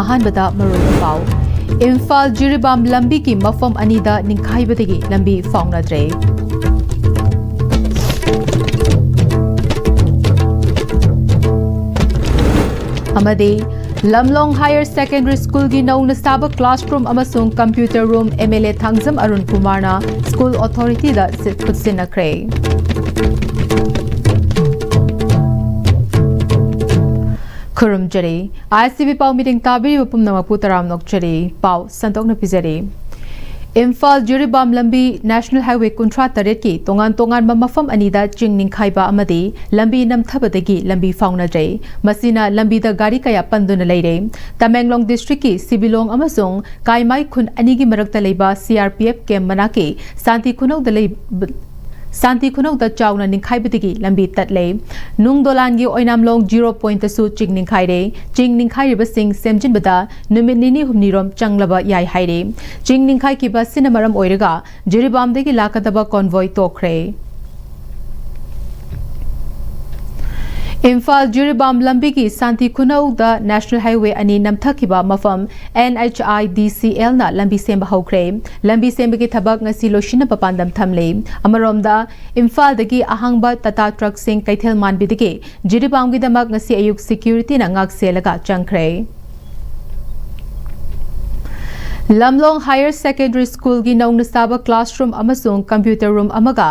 अहानबदा मरुआ पाउ इम्फाल जिरिबाम लंबी की मफम अनीदा निंखाइबदगी लंबी फाउनद्रे अमदे लमलोंग हायर सेकेंडरी स्कूल की नौना साबा क्लासरूम अमसुंग computer room MLA Thangjam Arun कुमारना स्कूल अथॉरिटी दा खुदसिनख्रे खुरुमजरे आईसीबी पाउ मीटिंग ताबी पुमनमकु तराम नोकचरे पाउ संतोकन पिजरे इम्फाल जिरिबाम लंबी नेशनल हाईवे कुंट्रा तरेट की तोंगान तोंगान मफम अनीदा चिंग निंखाइबा अमदे लंबी नमथबदगी लंबी फाउनद्रे मसीना लंबी दा गाड़ी कया पंदुन लेरे तमेंगलोंग डिस्ट्रिक्ट की सिबिलोंग अमसोंग काइमाई खुन अनीगी मरक्ता लेबा सीआरपीएफ कैम्प मनाके शांति खुनौ द चाउना निंखाइबदगी लंबी तटले नुंग दोलान की ओइनामलोंग 0 पॉइंट तसु चिंग निंखाइरे चिंग निंखाइरिबा सिंग सेमजिनबदा नुमित निनी हुमनिरोम चंगलबा याय हाइरे चिंग निंखाइ की बसिना मरम ओइरगा जिरिबामदगी लाकदबा कॉन्वॉय तोखरे इम्फाल जिरिबाम लंबी की शांति खुनौ द नेशनल हाईवे अनी नमथकिबा मफम NHIDCL ना लंबी सेम हौख्रे लंबी सेम की थबक ngasi लोशिन पपांदम थमले अमरोमदा इम्फाल दगी अहांगबा टाटा ट्रक सिंग कैथेल मानबिदगे जिरिबाम की दमक ngasi अयुक सिक्योरिटी ना ngak सेलगा चंखरे लमलोंग हायर सेकेंडरी स्कूल की नौना साबा क्लासरूम अमसुंग कंप्यूटर रूम अमगा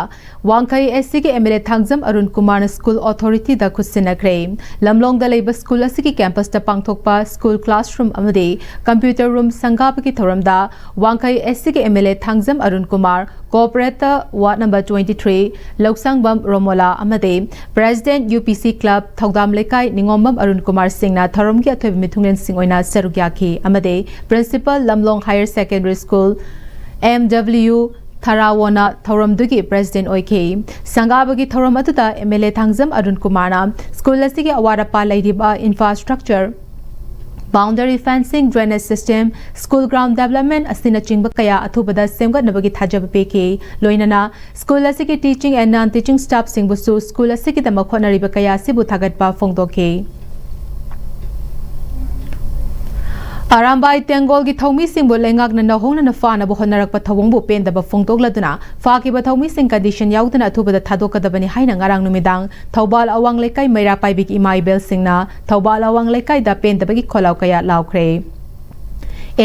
वांखई एससी के MLA Thangjam Arun Kumar school authority दा खुदसिनख्रे लमलोंग दा लेबा स्कूल असि की कैंपस दा पांगथोकपा स्कूल क्लासरूम अमदे कंप्यूटर रूम संगाप की थोरमदा वांखई एससी के MLA Thangjam Arun Kumar corporator ward number 23 Laishangbam Romola अमदे president UPC club Thoudam Leikai Ningombam Arun Kumar सिंगना थोरम की अथोब मिथुंगन सिंह ओइना सरुग्याखी अमदे principal Lamlong higher secondary school MW थरावोना थौरमदुगी प्रेसिडेंट ओइखे संगाबगी थौरम अदुदा एमएलए थांगजम अरुण कुमारना स्कूल असिगे अवारपा लैरिबा infrastructure boundary fencing drainage system school ground development असिना चिंग कया अथुबदा सेमगनबगी थाजब पेके लोइनना स्कूल असिगे teaching and non teaching staff सिंगबुसु स्कूल असिगे दमक होनरिबा कया सिबु थागतपा फोंदोके अरामबाई तेंगोल की थौमी सिंह लेंगाकना नहोंगना फानब होनरकपा थवंगबु पेंदब फोंदोकलदुना फाकिबा थौमी सिंह कंडीशन याउदना अथुबदा थादोकदबनी हाइना ngarang numidang थौबाल अवांग लेकाई मैरा पाइबिक इमाइबेल सिंहना थौबाल अवांग लेकाई दा पेंदबगी खोलाव कया लाउख्रे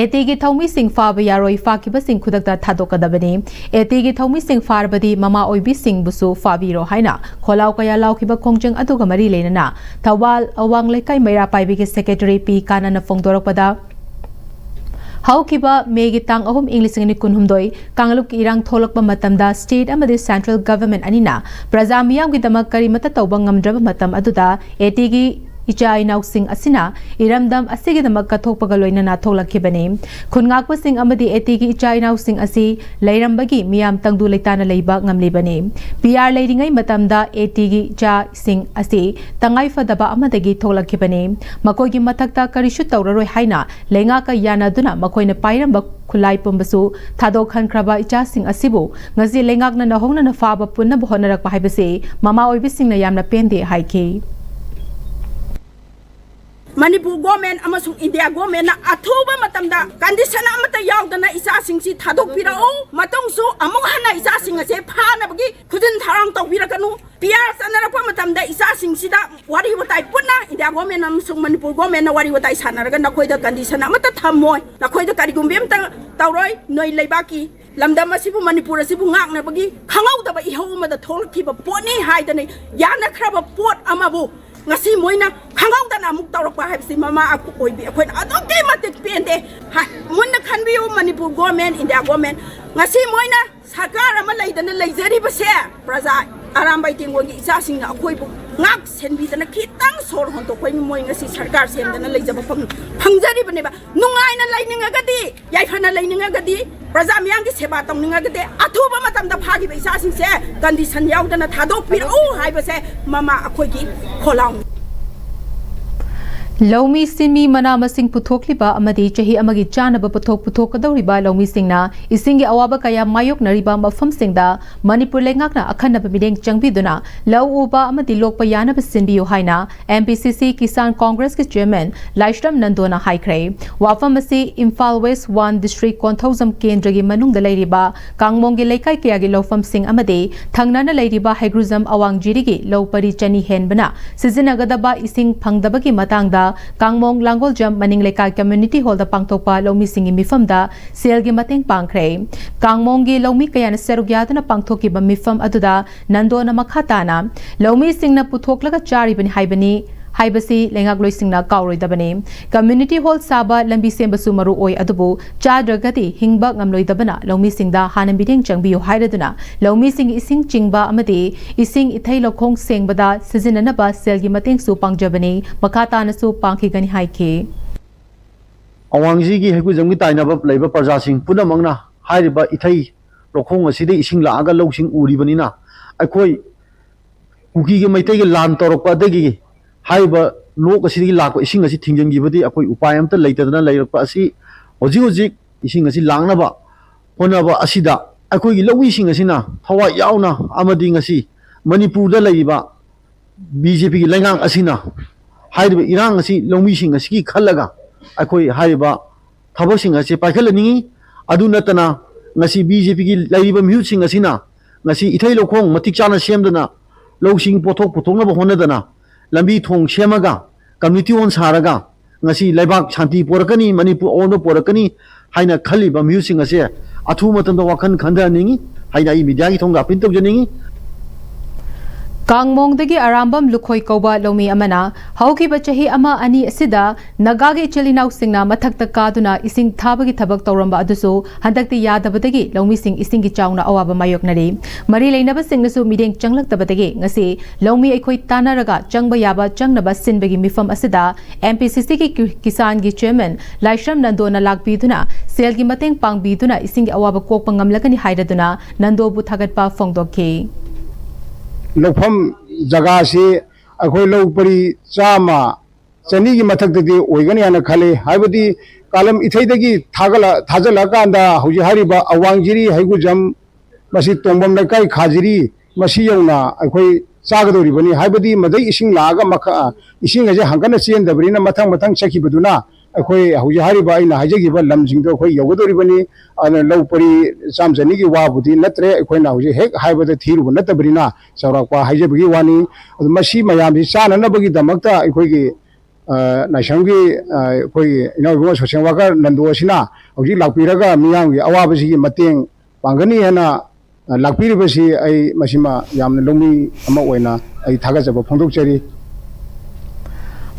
एटी की थौमी सिंह फाब यारोई फाकिबा सिंह खुदकता थादोकदबनी एटी की थौमी सिंह फारबदी ममा ओइबी सिंह बुसु फाबिरो हाइना खोलाव कया लाउखिबा खोंजंग अदुगा मरी लेनना थौबाल अवांग लेकाई मैरा पाइबिक सेक्रेटरी पी कानना फोंदोरकपदा हौकिबा मेगी तांग अहुम इंग्लिश कुनहुमदोई कांगलुक की इरांग थोलकपा मतमदा स्टेट अमदे सेंट्रल गवर्नमेंट अनिना प्रजा मियाम की दमक करीमता तौबा ngamdraba matam aduda एटी की इचा इनाउसिंग असिना इरमदम असिगे दमक कथोकपगा लोइनना थोलखिबने खुनगाकपा सिंह अमदि एटी की इचा इनाउसिंग असि लैरंबगी मियाम तंगदु लेताना लेबा ngamlibane पीआर लेरिंगै मतमदा एटी की इचा सिंह असि तंगाई फदबा अमदगी थोलखिबने मकोगी मथक्ता करिशु तौररोय हाइना लेंगाका यानादुना मकोइना पाइरंबा खुलाई पुंबसु थादोखनख्रबा इचा सिंह असिबु ngasi लेंगाकना नहोंगना फाबा पुन्ना बहोनरक हाइबसे ममा ओइबिसिंगना यामना पेंदे हाइखे Manipur government amasung India government na athuba matamda condition amata yaudana isa singsi thadok pirao matongsu among hana isa singase phana bagi khudin tharang tawbirakanu PR sanarapa matamda isa singsida wari watai punna India government amasung Manipur government na wari watai sanaraga nakoida condition amata thamoy nakoida karigumbem ta tawroi noi leibaki lamdam asibu Manipur asibu ngakna bagi khangau da ihau ma da tholkiba poni haidane yana khraba pot amabu ngasi moina khangau dana muk tawrakpa haibsi mama aku oibi akhoi adoke matik pende ha munna khanbiu Manipur government India government ngasi moina sarkar ama leidana leijari base praja arambai tingwagi isa singna akhoi bu ngak senbi dana khitang sor hon to koi moi ngasi sarkar sendana leijaba phangjari bane ba nungai na laininga gadi yaifana laininga gadi praja miyang ki seba tongninga gadi athuba matamda phagi ba isa singse condition yaudana thadok pir o haibase mama akhoi ki kholang Lomi sinmi mana masing puthokliba amadi chahi amagi chanaba puthokadawriba lomi singna isingi awaba kaya mayok nariba mafam singda Manipur lengakna akhanaba mideng changbiduna law uba amadi lokpa yanaba sinbiyo haina MPCC Kisan Congress ki chairman Laishram Nandona haikre wafam asi Imphal West 1 district Konthausam Kendra gi manungda leiriba Kangmong gi leikai kaya gi lofam sing amadi thangnana leiriba Haigruzam Awangjiri gi lowpari chani henbana sizinagadaba ising phangdaba gi matangda Kangmong Langoljam Maningleka Community Hall da pangtokpa lomi singi mifam da sel gi mateng pangkhre Kangmong gi lomi kayana serugyada na pangthoki ba mifam aduda nando na makhatana lomi singna puthoklaga chari bani haibasi lengak loisingna kauroi dabani community hall saba lambi sembasu maru oi adubu chadragati hingba ngamloi dabana lomi singda hanan bideng changbiyo hairaduna lomi sing ising chingba amadi ising ithai lokhong sengbada sizinana ba selgi mateng su pangjabani makata na su pangki gani haike awangji gi heku jamgi taina ba leiba praja sing puna mangna hairiba ithai lokhong aside ising laaga loksing uri banina akhoi kuki ge maitai ge lan torokpa degi Haiba lok asidi lako ising asi thingjang gibadi akoi upay amta leitadana leirakpa asi hoji ising asi langna ba honaba asida akoi gi lowi sing asina thawa yauna amadi ngasi Manipur da leiba BJP gi lengang asina haiba irang asi lomi sing asi ki khalaga akoi haiba thabo sing asi paikhalani adu natana ngasi BJP gi leiba mhu sing asina ngasi ithai lokhong matik chana semdana losing puthokna ba honadana lambi thong semaga community on saraga ngasi laibak shanti porakani Manipur ono porakani haina khali ba musing ase athu matam da wakhan khanda ningi haina I media gi thonga pin tok janingi Kangmong dagi arambam lukhoi koba lomi amana hauki bachahi ama ani asida nagagi chelinau singna mathakta kaduna ising thabagi thabak tawramba adusu handakti yadabadagi lomi sing isingi chauna awaba mayoknari mari leinaba singnasu mideng changlaktabadagi ngasi lomi aikhoi tanaraga changba yaba changnaba sinbagi mifam asida MPCC ki kisan gi chairman Laishram Nandona lakbiduna selgi mateng pangbiduna isingi awaba kokpa ngamlagani hairaduna Nando bu thagatpa phongdokki लौफम जगह से अखोई लौपरी चामा चनी की मथक्तदी ओइगनी हाना खले हाइबदी कालम इथैदगी थाजला कांदा हौजि हारिबा अवांगजिरी हाइगुजम मसी तोंबम लकाई खाजिरी मसी यौना अखोई चागदोरिबनी हाइबदी मदै इसिंग लागा मखा इसिंग अजे हंगना चेंदबरिना मथंग सखिबदुना अखोई हौजि हारिबा आइना हाइजगिबा लमजिंगदो अखोई यौगदोरिबनी अन लौपरी चामजनी की वाबुदी नत्रे अखोइना हौजि हेक हाइबदा थिरुब नतबरिना चौराक्वा हाइजबगी वानी मसी मयामजि चाननबगी दमक्ता अखोइगी नाइसंगी अखोइगी इनाउगो सोशल वर्कर नंदोसिना हौजि लाक्पिरगा मियांगी अवाबसिगी मतेंग पांगनी हना लाक्पिरिबसि आई मसिमा यामना लोमी अमा ओइना आई थागाजबा फोंदोकचरी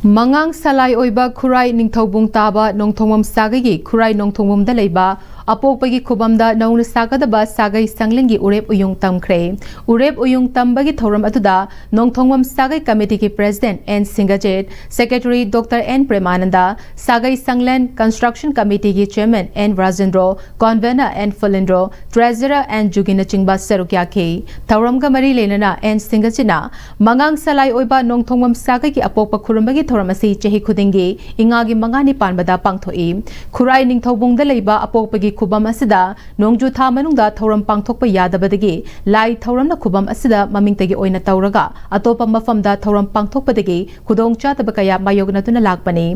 Mangang salai oiba Khurai Ningthobung taba nongthongmam sagagi Khurai nongthongmam da leiba apokpagi khubamda nauna sagadaba sagai sanglengi urep uyung tamkhre urep uyung tambagi thoram atuda nongthongmam sagai committee ki president N Singajet secretary Dr N Premananda sagai sanglen construction committee ki chairman N Rajendro convener N Fulendro treasurer N Jugina chingba sarukya ke thoram ga mari lenana N Singajina mangang salai oiba nongthongmam sagai ki apokpa khurambagi thoramasi chehi khudingi ingagi mangani panbada pangthoi Khurai Ningthobung da leiba apokpagi khubam asida nongju tha manungda thoram pangthokpa yadabadagi lai thoramna khubam asida mamingtagi oina tawraga atopa mafamda thoram pangthokpadagi khudong chataba kaya mayogna tuna lakpani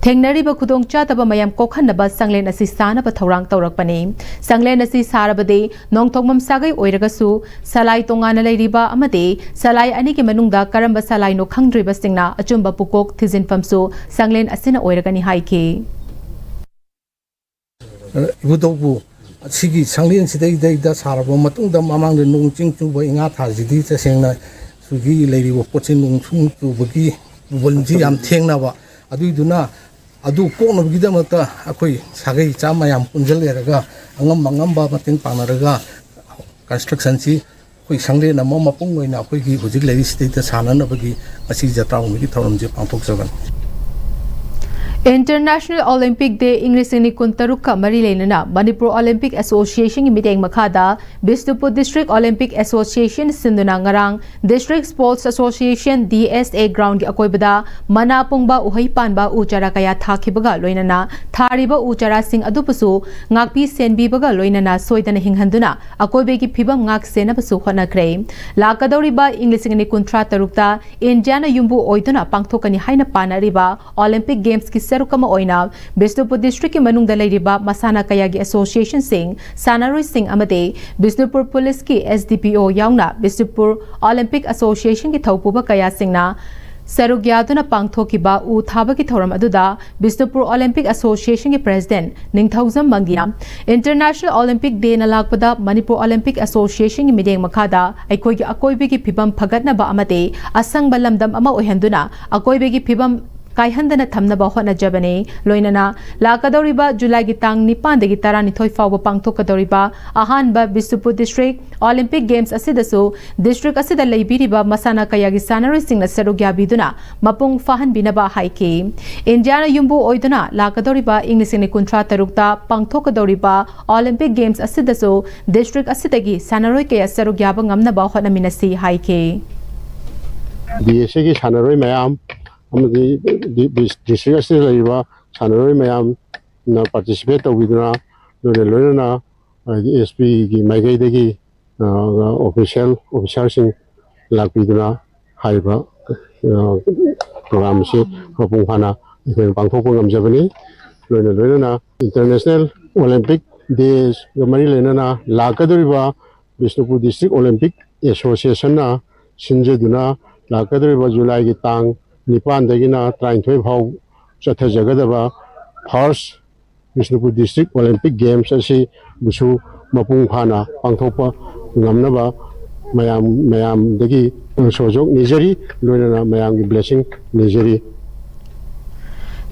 thengnari ba khudong chataba mayam kokhanaba sanglen asi sana ba thorang tawrakpani sanglen asi sarabade nongthokmam sagai oiragasu salai tongana leiriba amade salai ani ki manungda karamba salai no khangdriba singna achumba pukok thizin famsu sanglen asina oiragani haike Ibudobu sigi sanglin sidai da sarabo matungda mamangda nung ching chuba inga thajidi chasengna sugi leiri wo pochin nung chung chubagi bolji yam thengna ba aduiduna adu pokna bigidamata akoi sagai chama yam punjaleraga angam ba mating panaraga construction si koi sangle na mama pungoina koi gi hujik leiri sidai da sanana bagi asi jatra umi thoram je pangthok jagan International Olympic Day English ni Kuntaruk ka mari lenana Manipur Olympic Association ki meeting makada Bisnupur District Olympic Association sinduna ngarang District Sports Association DSA ground ki akoibada mana pungba uhai panba uchara kaya thakibaga loinana thariba uchara sing adupusu ngakpi senbi baga loinana soidana hinghanduna akoibe ki phibam ngak sena basu khona kre lakadori ba English ni kuntra tarukta Indiana yumbu oiduna pangthokani haina panariba Olympic Games ki serukama oina Bisnupur District ki manung da leiriba masana kaya gi association sing sanaroi sing amade Bisnupur Police ki SDPO yauna Bisnupur Olympic Association ki thaupuba kaya singna Sarugyaduna pangthokiba u thaba ki thoram aduda Bisnupur Olympic Association ki President Ningthauzam Mangia International Olympic Day na lakpada Manipur Olympic Association ki mideng makada aikoi ki akoibe ki phibam phagatna ba amate asang balamdam ama ohenduna akoibe ki phibam Kaihandana Thamnaba Honajabane, Loinana, Lakadoriba, July Gitang, Nipan de Gitara Nithoi Fawa Pangtokadoriba, Ahanba, Bisnupur District, Olympic Games Asidasu, District Asida Laibiriba, Masana Kayagi Sanari Sing Serugya Biduna, Mapung Fahan Binaba Haike, Indiana Yumbu Oiduna, Lakadoriba, English in Kuntra Tarukta, Pangtokadoriba, Olympic Games Asidasu, District Asidagi, Sanaroi Kaya Serugya Bangamnaba Honaminasi Haike. DSA Sanaroi Mayam. District asida laiba sanaroi mayam na participate tawiduna loina SP gi maigai degi official sing lakpiduna haiba program se mapung phana pangthokpa ngamjabani loina International Olympic Day mari lena lakadoriba Bisnupur District Olympic Association na sinjeduna lakadoriba July gi tang Nipan dagina trying to how Chatha Jagadaba Horse Bisnupur District Olympic Games asi busu mapung phana pangthopa ngamnaba mayam dagi sojok nijari loina mayam gi blessing nijari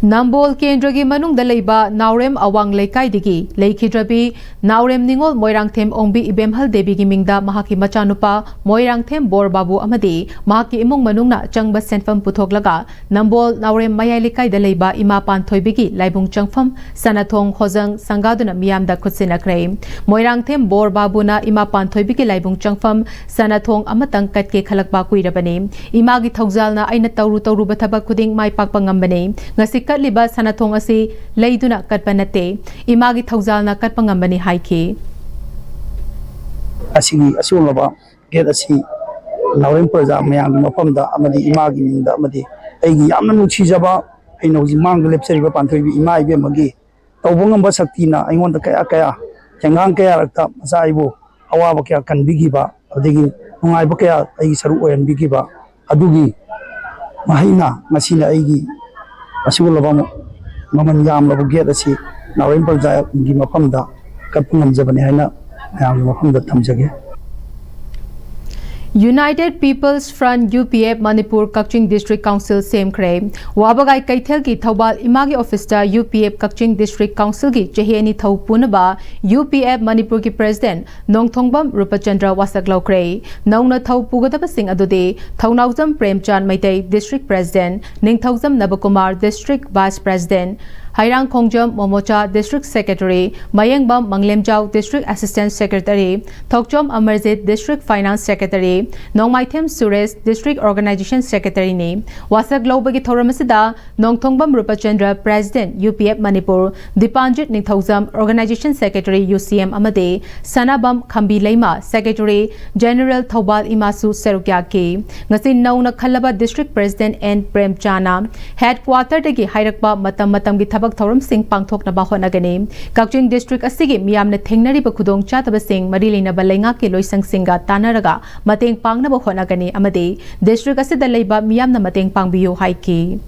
Nambol Kendragi Manung Dalaiba, Naurem Awang Lekai Digi, Leikidrabi, Naurem Ningol, Moirang Them Ongbi Ibemhal Debi Gimingda, Mahaki Machanupa, Moirang Them Bor Babu Amadi, Mahaki Imung Manungna, Changba Senfam Putoglaga, Nambol, Naurem Maya Lekai Dalaiba, Imapan Toibigi, Laibung Changfam, Sanatong, Hozang, Sangaduna Miamda Kutsina Kray, Moirang Them Bor Babuna, Imapan Toibigi, Laibung Changfam, Sanatong Amatang Katke Kalakba Kuirabane, Imagi Tauzalna, Aina Tauru Tauru Bataba Kuding, Mai Pakpangambane, Nasik Katliba Sanatong asi Laiduna Katpanate, Imagi Tauzalna Katpangambani Haike. Asulaba, get a sea, Naurem Perza, Mayang Mapamda, Amadi Imagi Minda Amadi, Agi Amanu Chizaba, I know Zimang Lepseri Pantri, Imai Magi, Tawungamba Saktina, I want the Kaya, Jangan Kaya, Zaibo, Awabaka can bigiba, Digi, Mungabaka, Isaru and Bigiba, Adugi, Mahina, Masina Agi. Asulabamo Maman Yam Labuget asi Naurem Perza gi mapamda kapungam jabani haina yam mapamda thamjage United People's Front UPF Manipur Kakching District Council same kre Wabagai Kaithel ki Thobal Imagi Officer UPF Kakching District Council ki Cheheni Thaupunaba UPF Manipur ki President Nongthongbam Rupachandra Wasaklau kre Nauna Thaupugadaba Singh Adude Thaunauzam Premchand Maitai District President Ningthauzam Nabakumar District Vice President Hairang Khongjam Momocha District Secretary Mayengbam Manglemjau District Assistant Secretary Thokchom Amarjit District Finance Secretary Nongmaithem Suresh District Organization Secretary ne Wasak Lobagi Thoramasida Nongthongbam Rupachandra President UPF Manipur Dipanjit Ningthauzam Organization Secretary UCM Amade Sanabam Khambi Leima Secretary General Thobal Imasu Serukya ke Ngasin Nauna Khalaba District President N Premchana Headquarter dagi Hairakba Matam gi Thabak Thoram Singh Pangthokna ba honagani Kakching District asigi miyamna thengnari ba khudong chataba Singh marilina ba lenga ke loisang singa tanaraga mateng pangna ba honagani amade district asida leiba miyamna mateng pangbiyo haiki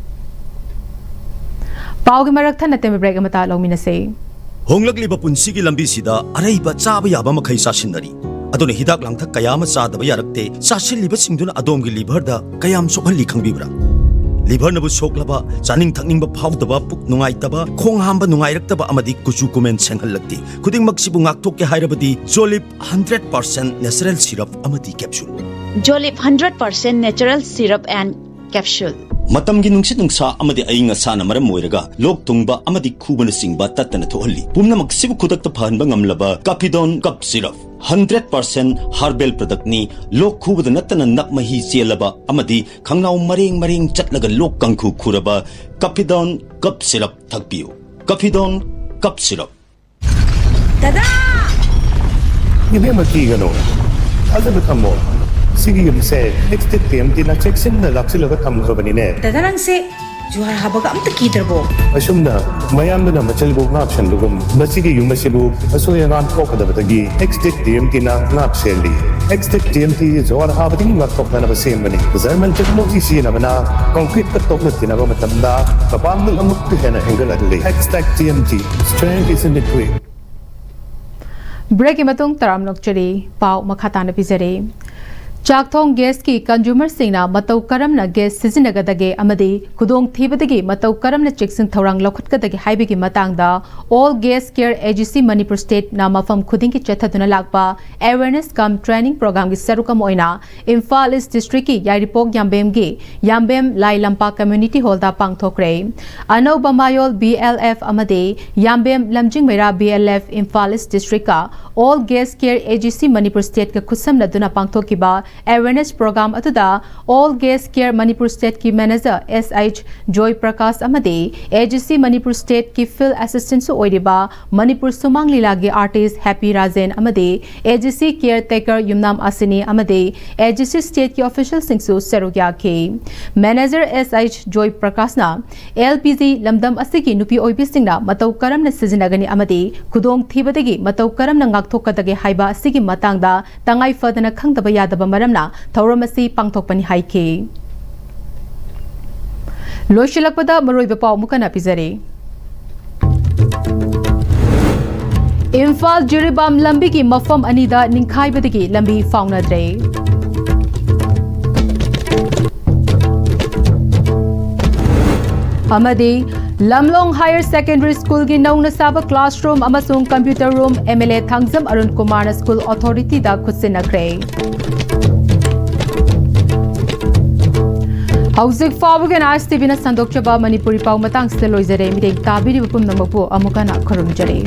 Paugi marakthana natem break amata lawminase Honglakliba punsigi lambi sida araiba chaba yaba makhai sasinari adone hidak langthak kayama chadaba yarakte sasilliba singduna adomgi liver da kayam sokhalli khangbibra liver nabu soklaba chaning thakning ba phawdaba puk nungai taba khong hamba nungai raktaba amadi kuchu kumen senghallakti khuding maksibu ngakthok ke hairabadi Jolip 100% natural syrup amadi capsule Jolip 100% natural syrup and capsule Matamgi nungsit nungsa amadi ayinga sana maram moiraga lok tungba amadi khubana singba tatana thohalli pumna maksibu khudak ta phanba ngamlaba Capidon cup syrup 100% herbal product ni lok khubada natana nak mahi chelaba amadi khangnaw mareng chatlaga lok kangkhu khuraba Capidon cup syrup thakpiu Capidon cup syrup Dada! Hindi magigano. Alam mo tamo. Sige yung say, next time tinacheksin na laksilo ka tamo ka banine. Dada lang si juhar habag am takidar bo. Asum na, mayam na machalibog na option lugum. Basige yung masibog, aso yung ang ko kada batagi. Next time tinang seli. Next time juhar habag yung laptop na nabasim bani. Zaman check mo isi na mana concrete ka tok na tinaba matanda. Kapag mo amok na hinggal adli. Next TMT, strength is in the quick. Break imatung taramlok chari pau makata na pizare. Chakthong gas ki consumer singna matau karam na gas sizinagadage amadi kudong thibadagi matau karam na cheksin thorang lokhatkadagi haibigi matangda all gas care agency Manipur state na mafam khuding ki chathaduna lakpa awareness cum training program gi sarukam oina Imphal East district ki Yairipok Yambem Lai Lampa community hall da pangthokre Anau Bamayol BLF amadi Yambem Lamjing Mera BLF Imphal East district ka all gas care agency Manipur state ka khusam na duna pangthokiba awareness program atuda all gas care Manipur state ki manager SH Joy Prakash amadi agency Manipur state ki field assistant su oiriba Manipur sumang lilagi artist Happy Razen amadi agency caretaker Yumnam Asini amadi agency state ki official singsu serugya ki manager SH Joy Prakash na LPG lamdam asigi nupi oibi singna matau karam na sizinagani amadi kudong thibadagi matau karam na ngakthokadagi haiba asigi matangda tangai fadana khangdaba yadaba maramna thauramasi pangthokpani haike loishilakpada maroiba paw mukana pizare Imphal Jiribam lambi ki mafam anida ningkhaibadagi lambi faunadre amadi Lamlong Higher Secondary School gi nauna saba classroom amasung computer room MLA Thangzam Arun Kumar School Authority da khutsinakre Hauzik Fabugan Asti Bina Sandokchaba Manipuri Pau Matang Steloizare Midek Tabiri Pum Namapu Amukana Kurumjare